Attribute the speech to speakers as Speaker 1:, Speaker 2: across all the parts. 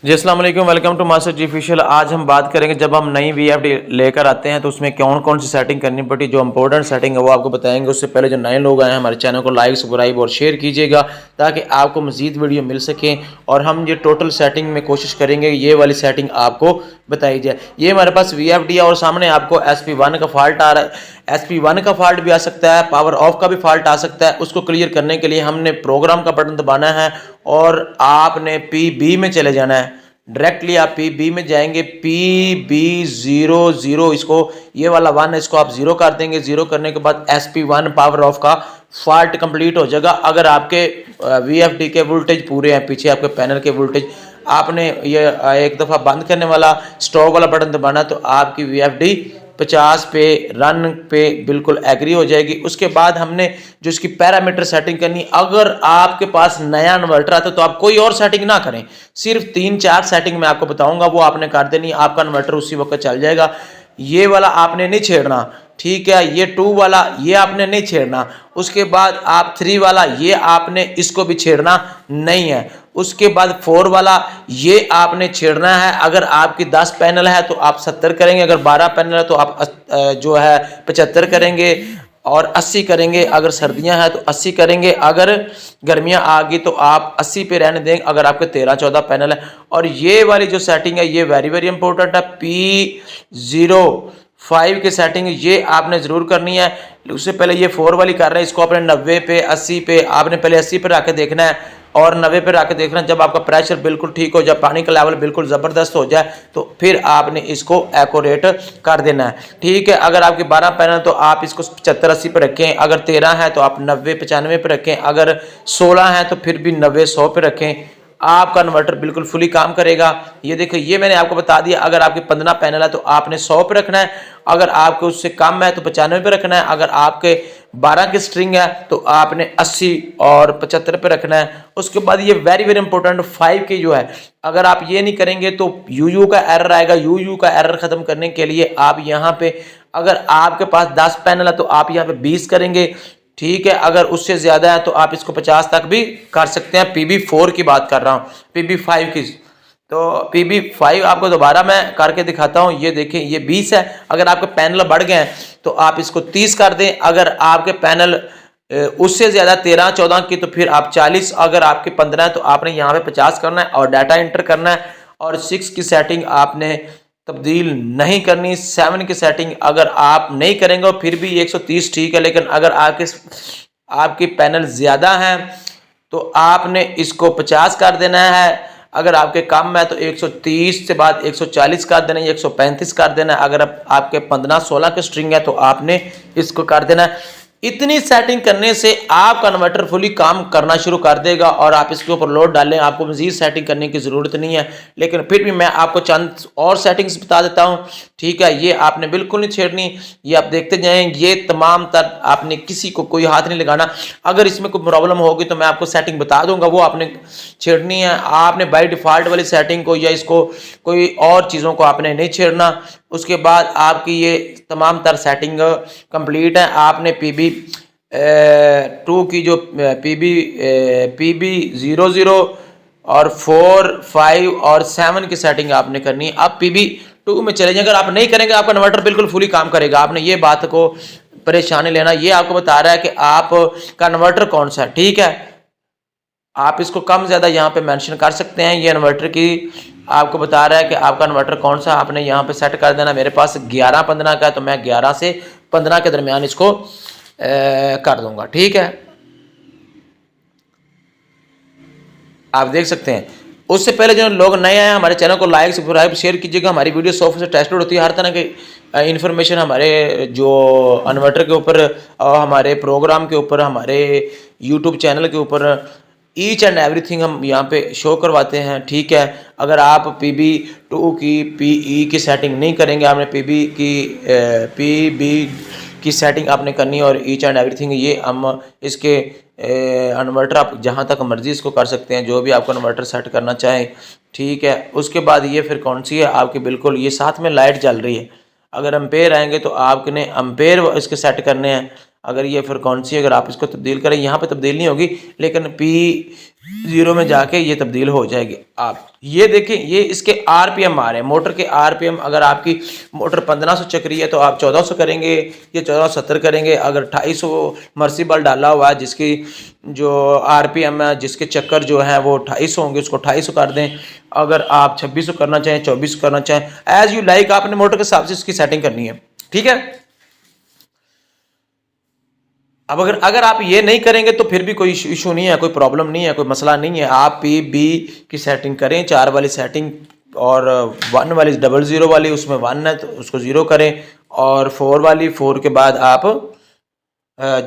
Speaker 1: जी अस्सलाम वालेकुम, welcome to master ji official. आज हम बात करेंगे जब हम नई वीएफडी लेकर आते हैं तो उसमें कौन कौन सी सेटिंग करनी पड़ती है। जो इंपॉर्टेंट सेटिंग है वो आपको बताएंगे। उससे पहले जो नए लोग आए हैं हमारे चैनल को लाइक सब्सक्राइब और शेयर कीजिएगा ताकि आपको मजीद वीडियो मिल सके। और हम ये टोटल सेटिंग में कोशिश करेंगे ये वाली सेटिंग आपको बताई जाए। ये हमारे पास वीएफडी है और सामने आपको SP1 का फॉल्ट आ रहा है। SP1 का फॉल्ट भी आ सकता है, पावर ऑफ का भी फॉल्ट आ सकता है। उसको क्लियर करने के लिए हमने प्रोग्राम का बटन दबाना है और आपने PB में चले जाना है। डायरेक्टली आप PB में जाएंगे, PB00, इसको ये वाला 1 इसको आप 0 कर देंगे। 0 करने के बाद SP1 पावर ऑफ का फॉल्ट कंप्लीट हो जाएगा। अगर आपके VFD के वोल्टेज पूरे हैं, पीछे आपके पैनल के वोल्टेज, आपने ये एक दफ़ा बंद करने वाला स्टॉप वाला बटन दबाना तो आपकी VFD 50 पे रन पे बिल्कुल एग्री हो जाएगी। उसके बाद हमने जो इसकी पैरामीटर सेटिंग करनी, अगर आपके पास नया इन्वर्टर आता तो आप कोई और सेटिंग ना करें, सिर्फ 3-4 सेटिंग मैं आपको बताऊंगा, वो आपने कर देनी, आपका इन्वर्टर उसी वक्त चल जाएगा। ये वाला आपने नहीं छेड़ना, ठीक है। ये 2 वाला ये आपने नहीं छेड़ना। उसके बाद आप 3 वाला ये आपने इसको भी छेड़ना नहीं है। उसके बाद 4 वाला ये आपने छेड़ना है। अगर आपकी 10 पैनल है तो आप 70 करेंगे, अगर 12 पैनल है तो आप जो है 75 करेंगे और 80 करेंगे। अगर सर्दियां हैं तो 80 करेंगे, अगर गर्मियां आ गई तो आप 80 पे रहने देंगे अगर आपके 13-14 पैनल है। और ये वाली जो सेटिंग है ये वेरी वेरी इंपॉर्टेंट है, P05 की सेटिंग ये आपने ज़रूर करनी है। उससे पहले ये 4 वाली कर रहे हैं, इसको आपने 90 पे 80 पे आपने पहले 80 पे रख के देखना है और 90 पे रख के देखना है। जब आपका प्रेशर बिल्कुल ठीक हो जाए, पानी का लेवल बिल्कुल ज़बरदस्त हो जाए तो फिर आपने इसको एक्यूरेट कर देना है, ठीक है। अगर आपके 12 पैनल तो आप इसको 75-80 पे रखें, अगर 13 है तो आप 90-95 पे रखें, अगर 16 है तो फिर भी 90-100 पे रखें। आपका इन्वर्टर बिल्कुल फुली काम करेगा। ये देखिए ये मैंने आपको बता दिया। अगर आपके 15 पैनल है तो आपने 100 पे रखना है, अगर आपके उससे कम है तो 95 पे रखना है, अगर आपके 12 की स्ट्रिंग है तो आपने 80 और 75 पे रखना है। उसके बाद ये वेरी वेरी इंपॉर्टेंट 5 के जो है, अगर आप ये नहीं करेंगे तो यूयू का एरर आएगा। यूयू का एरर खत्म करने के लिए आप यहाँ पे, अगर आपके पास 10 पैनल है तो आप यहाँ पे 20 करेंगे, ठीक है। अगर उससे ज्यादा है तो आप इसको 50 तक भी कर सकते हैं। PB4 की बात कर रहा हूँ, PB5 की। तो PB5 आपको दोबारा मैं करके दिखाता हूँ। ये देखें ये 20 है। अगर आपके पैनल बढ़ गए हैं तो आप इसको 30 कर दें। अगर आपके पैनल उससे ज्यादा 13-14 की तो फिर आप 40, अगर आपके 15 है तो आपने यहाँ पे 50 करना है और डाटा एंटर करना है। और 6 की सेटिंग आपने तब्दील नहीं करनी। 7 की सेटिंग अगर आप नहीं करेंगे फिर भी 130 ठीक है, लेकिन अगर आपके पैनल ज़्यादा हैं तो आपने इसको 50 कर देना है। अगर आपके कम है तो 130 से बाद 140 कर देना है, 135 कर देना है। अगर आपके 15-16 की स्ट्रिंग है तो आपने इसको कर देना है। इतनी सेटिंग करने से आपका इन्वर्टर फुली काम करना शुरू कर देगा और आप इसके ऊपर लोड डालें, आपको मजीद सेटिंग करने की ज़रूरत नहीं है। लेकिन फिर भी मैं आपको चंद और सेटिंग्स बता देता हूं, ठीक है। ये आपने बिल्कुल नहीं छेड़नी, ये आप देखते जाएं। ये तमाम तर आपने किसी को कोई हाथ नहीं लगाना। अगर इसमें कोई प्रॉब्लम होगी तो मैं आपको सेटिंग बता दूंगा, वो आपने छेड़नी है। आपने बाय डिफ़ॉल्ट वाली सेटिंग को या इसको कोई और चीज़ों को आपने नहीं छेड़ना। उसके बाद आपकी ये तमाम तर सेटिंग कंप्लीट है। आपने PB2 की जो PB00 और 4, 5 और 7 की सेटिंग आपने करनी है। आप PB2 में चले जाएं। अगर आप नहीं करेंगे आपका इन्वर्टर बिल्कुल फुली काम करेगा। आपने ये बात को परेशानी लेना, ये आपको बता रहा है कि आपका इन्वर्टर कौन सा है, ठीक है। आप इसको कम ज़्यादा यहाँ पे मेंशन कर सकते हैं। ये इन्वर्टर की आपको बता रहा है कि आपका इन्वर्टर कौन सा, आपने यहाँ पे सेट कर देना। मेरे पास 11-15 का है तो मैं 11 से 15 के दरमियान इसको कर दूंगा, ठीक है। आप देख सकते हैं। उससे पहले जो लोग नए आए हमारे चैनल को लाइक सब्सक्राइब शेयर कीजिएगा। हमारी वीडियो 100% टेस्टेड होती है। हर तरह की इन्फॉर्मेशन हमारे जो इन्वर्टर के ऊपर, हमारे प्रोग्राम के ऊपर, हमारे यूट्यूब चैनल के ऊपर ईच एंड एवरीथिंग हम यहाँ पे शो करवाते हैं, ठीक है। अगर आप PB2 की PE की सेटिंग नहीं करेंगे, आपने PB की सेटिंग आपने करनी है और ईच एंड एवरीथिंग। ये हम इसके इन्वर्टर आप जहाँ तक मर्जी इसको कर सकते हैं, जो भी आपको इन्वर्टर सेट करना चाहें, ठीक है। उसके बाद ये फिर कौन सी है आपकी, बिल्कुल ये साथ में लाइट जल रही है। अगर एम्पेयर आएंगे तो आपने एम्पेयर इसके सेट करने हैं। अगर ये फ्रिक्वेंसी अगर आप इसको तब्दील करें, यहाँ पे तब्दील नहीं होगी लेकिन P0 में जाके ये तब्दील हो जाएगी। आप ये देखें, ये इसके RPM आ रहे हैं, मोटर के RPM। अगर आपकी मोटर 1500 चक रही है तो आप 1400 करेंगे, ये 1470 करेंगे। अगर 250 मर्सिबल डाला हुआ है जिसकी जो RPM है, जिसके चक्कर जो है वो 250 होंगे, उसको 250 कर दें। अगर आप 2600 करना चाहें, 2400 करना चाहें, एज यू लाइक, आपने मोटर के हिसाब से इसकी सेटिंग करनी है, ठीक है। अब अगर आप ये नहीं करेंगे तो फिर भी कोई इशू नहीं है, कोई प्रॉब्लम नहीं है, कोई मसला नहीं है। आप PB की सेटिंग करें, 4 वाली सेटिंग, और 1 वाली 00 वाली, उसमें 1 है तो उसको 0 करें, और 4 वाली 4 के बाद आप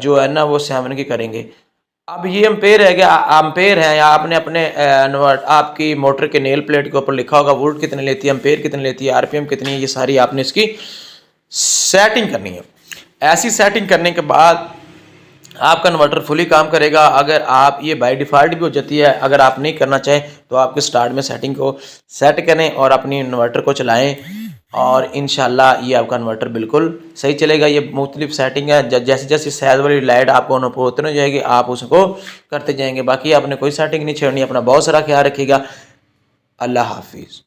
Speaker 1: जो है ना वो 7 की करेंगे। अब ये एम्पेयर है क्या, एम्पेयर है, या आपने अपने आपकी मोटर के नेल प्लेट के ऊपर लिखा होगा वोल्ट कितने लेती है, एम्पेयर कितने लेती है, RPM कितनी है, ये सारी आपने इसकी सेटिंग करनी है। ऐसी सेटिंग करने के बाद आपका इन्वर्टर फुली काम करेगा। अगर आप ये बाय डिफ़ॉल्ट भी हो जाती है, अगर आप नहीं करना चाहें तो आपके स्टार्ट में सेटिंग को सेट करें और अपनी इन्वर्टर को चलाएं, और इंशाल्लाह ये आपका इन्वर्टर बिल्कुल सही चलेगा। ये मुख्तलिफ सेटिंग है, जैसे जैसे सैज वाली लाइट आपको ऑन होते रह जाएगी, आप उसको करते जाएंगे। बाकी आपने कोई सेटिंग नहीं छेड़नी। अपना बहुत सारा ख्याल रखिएगा। अल्लाह हाफिज़।